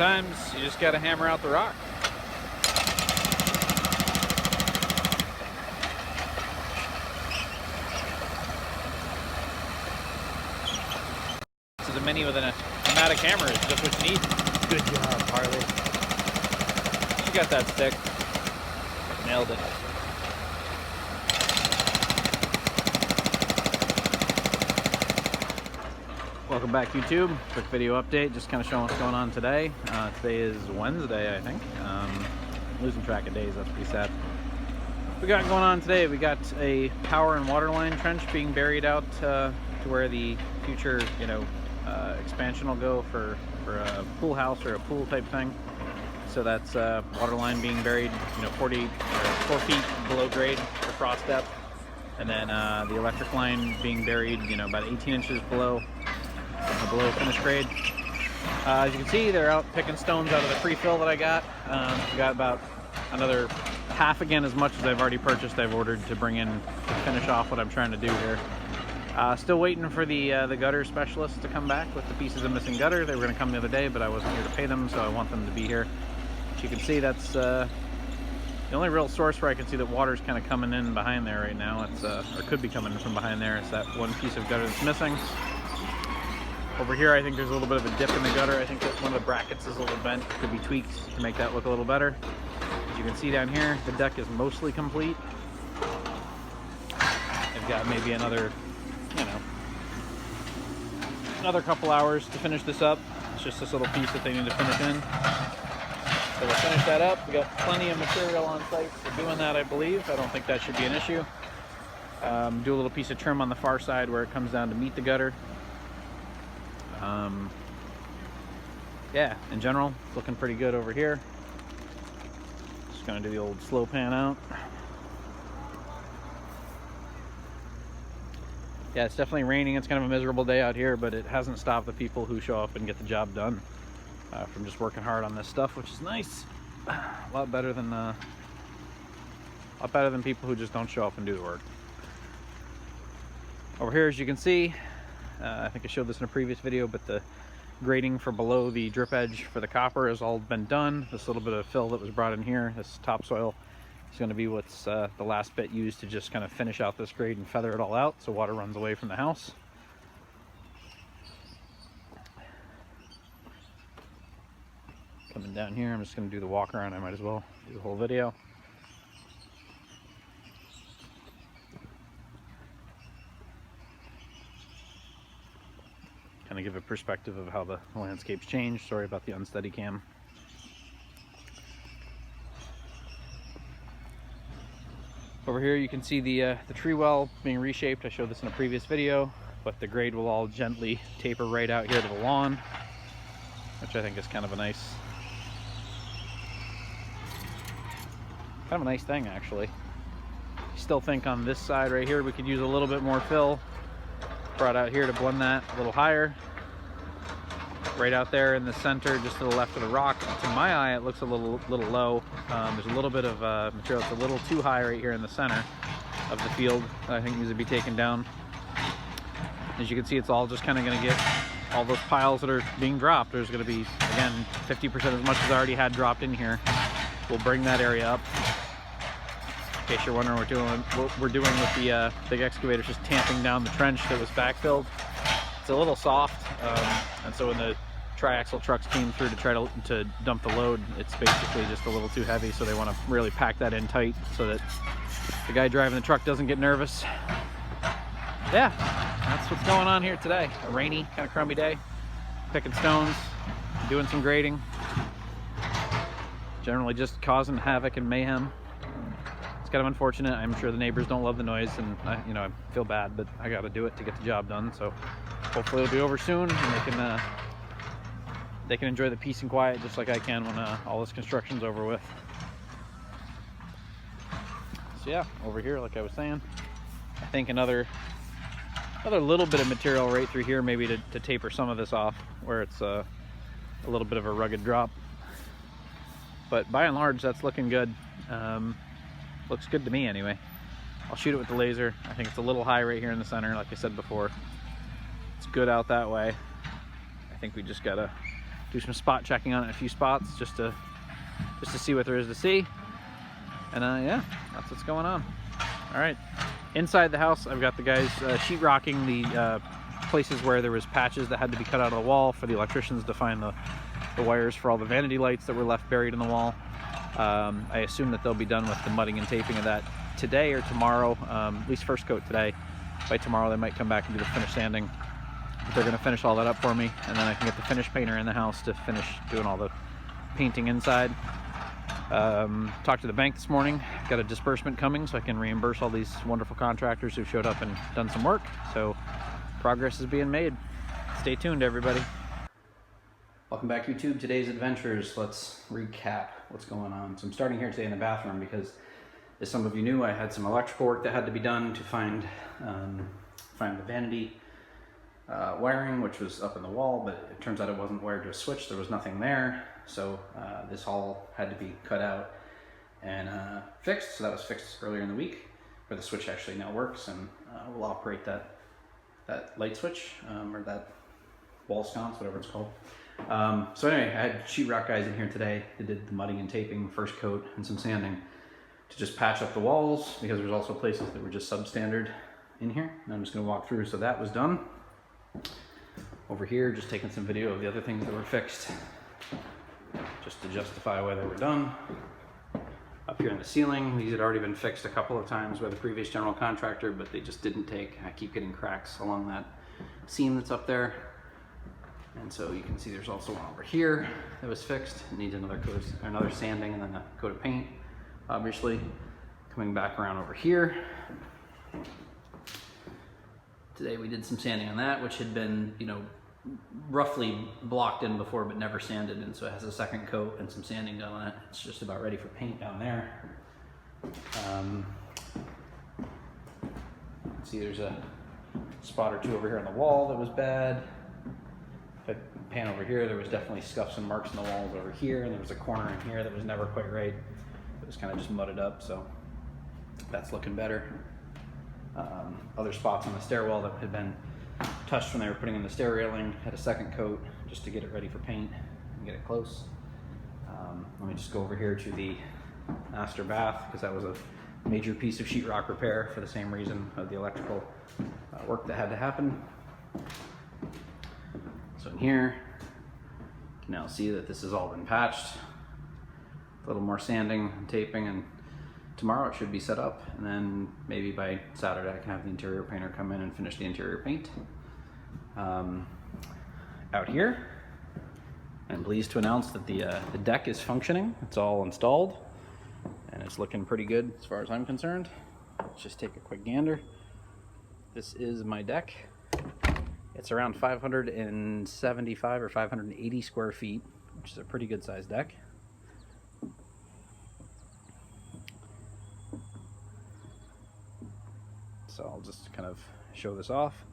Sometimes you just gotta hammer out the rock. So the mini with a pneumatic hammer is just what you need. Good job, Harley. You got that stick. Nailed it. Welcome back, YouTube. Quick video update, just kind of showing what's going on today. Today is Wednesday, I think. Losing track of days, that's pretty sad. We got going on today, we got a power and water line trench being buried out to where the future, expansion will go for a pool house or a pool type thing. So that's water line being buried, 4 feet below grade for frost depth, and then the electric line being buried, about 18 inches below finished grade. As you can see, they're out picking stones out of the pre-fill that I got. We got about another half again as much as I've already purchased. I've ordered to bring in to finish off what I'm trying to do here. Still waiting for the gutter specialist to come back with the pieces of missing gutter. They were going to come the other day, but I wasn't here to pay them, so I want them to be here. As you can see, that's the only real source where I can see that water's kind of coming in behind there right now. It's or could be coming from behind there. It's that one piece of gutter that's missing. Over here, I think there's a little bit of a dip in the gutter. I think that one of the brackets is a little bent. Could be tweaked to make that look a little better. As you can see down here, the deck is mostly complete. I've got maybe another couple hours to finish this up. It's just this little piece that they need to finish in. So we'll finish that up. We got plenty of material on site for doing that, I believe. I don't think that should be an issue. Do a little piece of trim on the far side where it comes down to meet the gutter. Yeah, in general, it's looking pretty good over here. Just gonna do the old slow pan out. Yeah, it's definitely raining. It's kind of a miserable day out here, but it hasn't stopped the people who show up and get the job done from just working hard on this stuff, which is nice. A lot better than people who just don't show up and do the work. Over here, as you can see, I think I showed this in a previous video, but the grading for below the drip edge for the copper has all been done. This little bit of fill that was brought in here, this topsoil, is going to be what's the last bit used to just kind of finish out this grade and feather it all out so water runs away from the house. Coming down here, I'm just going to do the walk around. I might as well do the whole video. Kind of give a perspective of how the landscape's changed. Sorry about the unsteady cam. Over here you can see the tree well being reshaped. I showed this in a previous video, but the grade will all gently taper right out here to the lawn, which I think is kind of a nice thing, actually. Still think on this side right here we could use a little bit more fill. Brought out here to blend that a little higher. Right out there in the center, just to the left of the rock. To my eye, it looks a little low. There's a little bit of material that's a little too high right here in the center of the field that I think needs to be taken down. As you can see, it's all just kind of going to get all those piles that are being dropped. There's going to be, again, 50% as much as I already had dropped in here. We'll bring that area up. In case you're wondering what we're doing with the big excavator, just tamping down the trench that was backfilled. It's a little soft, and so when the triaxle trucks came through to try to dump the load, it's basically just a little too heavy, so they want to really pack that in tight so that the guy driving the truck doesn't get nervous. Yeah, that's what's going on here today. A rainy, kind of crummy day. Picking stones, doing some grading. Generally just causing havoc and mayhem. Kind of unfortunate. I'm sure the neighbors don't love the noise, and I feel bad, but I got to do it to get the job done. So hopefully it'll be over soon, and they can enjoy the peace and quiet just like I can when all this construction's over with. So yeah, over here, like I was saying, I think another little bit of material right through here, maybe to taper some of this off where it's a little bit of a rugged drop. But by and large, that's looking good. Looks good to me anyway. I'll shoot it with the laser. I think it's a little high right here in the center, like I said before. It's good out that way. I think we just gotta do some spot checking on it, a few spots, just to see what there is to see. And yeah, that's what's going on. All right, inside the house, I've got the guys sheetrocking the places where there was patches that had to be cut out of the wall for the electricians to find the wires for all the vanity lights that were left buried in the wall. I assume that they'll be done with the mudding and taping of that today or tomorrow, at least first coat today. By tomorrow they might come back and do the finish sanding. But they're going to finish all that up for me, and then I can get the finish painter in the house to finish doing all the painting inside. Talked to the bank this morning, got a disbursement coming so I can reimburse all these wonderful contractors who showed up and done some work. So progress is being made. Stay tuned, everybody. Welcome back, YouTube. Today's adventures. Let's recap what's going on. So I'm starting here today in the bathroom because, as some of you knew, I had some electrical work that had to be done to find the vanity wiring, which was up in the wall, but it turns out it wasn't wired to a switch. There was nothing there, so this all had to be cut out and fixed. So that was fixed earlier in the week, where the switch actually now works, and we'll operate that light switch or that wall sconce, whatever it's called. So anyway, I had sheetrock guys in here today. They did the mudding and taping, first coat, and some sanding to just patch up the walls, because there's also places that were just substandard in here, and I'm just going to walk through. So that was done. Over here, just taking some video of the other things that were fixed, just to justify why they were done. Up here in the ceiling, these had already been fixed a couple of times by the previous general contractor, but they just didn't take. I keep getting cracks along that seam that's up there. And so you can see there's also one over here that was fixed. It needs another sanding and then a coat of paint, obviously. Coming back around over here. Today we did some sanding on that, which had been, roughly blocked in before but never sanded, and so it has a second coat and some sanding done on it. It's just about ready for paint down there. See, there's a spot or two over here on the wall that was bad. If I pan over here, there was definitely scuffs and marks in the walls over here, and there was a corner in here that was never quite right. It was kind of just mudded up, so that's looking better. Other spots on the stairwell that had been touched when they were putting in the stair railing had a second coat just to get it ready for paint and get it close. Let me just go over here to the master bath, because that was a major piece of sheetrock repair for the same reason of the electrical work that had to happen. So in here, you can now see that this has all been patched. A little more sanding and taping, and tomorrow it should be set up, and then maybe by Saturday I can have the interior painter come in and finish the interior paint. Out here, I'm pleased to announce that the deck is functioning. It's all installed, and it's looking pretty good as far as I'm concerned. Let's just take a quick gander. This is my deck. It's around 575 or 580 square feet, which is a pretty good sized deck. So I'll just kind of show this off.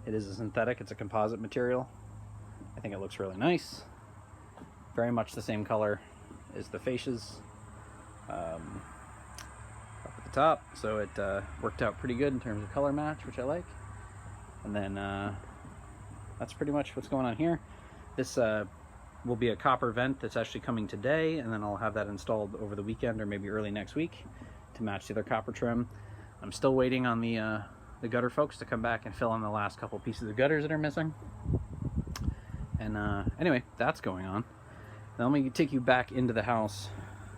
It is a synthetic, it's a composite material. I think it looks really nice. Very much the same color as the fascias up at the top. So it worked out pretty good in terms of color match, which I like. And then that's pretty much what's going on here. This will be a copper vent that's actually coming today, and then I'll have that installed over the weekend or maybe early next week to match the other copper trim. I'm still waiting on the gutter folks to come back and fill in the last couple pieces of gutters that are missing. And anyway, that's going on. Now let me take you back into the house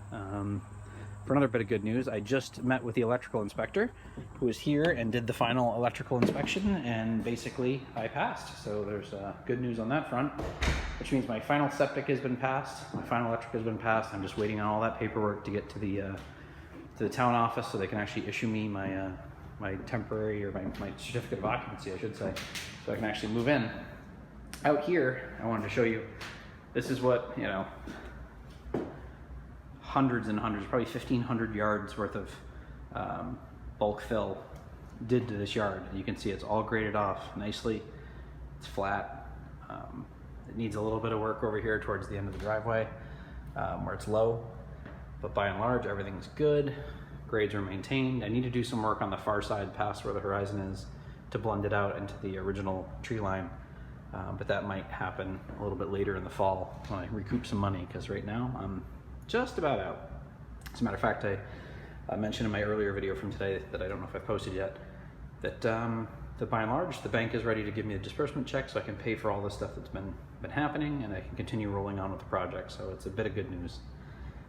for another bit of good news. I just met with the electrical inspector, who was here and did the final electrical inspection, and basically I passed. So there's good news on that front, which means my final septic has been passed, my final electric has been passed. I'm just waiting on all that paperwork to get to the town office so they can actually issue me my my temporary, or my certificate of occupancy, I should say, so I can actually move in. Out here, I wanted to show you, this is what, hundreds and hundreds, probably 1,500 yards worth of bulk fill did to this yard. You can see it's all graded off nicely. It's flat. It needs a little bit of work over here towards the end of the driveway where it's low, but by and large everything's good. Grades are maintained. I need to do some work on the far side past where the horizon is to blend it out into the original tree line. but that might happen a little bit later in the fall when I recoup some money, because right now I'm just about out. As a matter of fact, I mentioned in my earlier video from today that I don't know if I've posted yet, that by and large the bank is ready to give me a disbursement check so I can pay for all the stuff that's been happening, and I can continue rolling on with the project. So it's a bit of good news.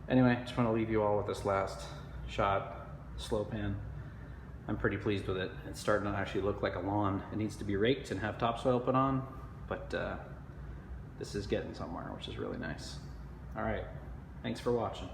Anyway, just want to leave you all with this last shot, slow pan. I'm pretty pleased with it. It's starting to actually look like a lawn. It needs to be raked and have topsoil put on, but this is getting somewhere, which is really nice. All right, thanks for watching.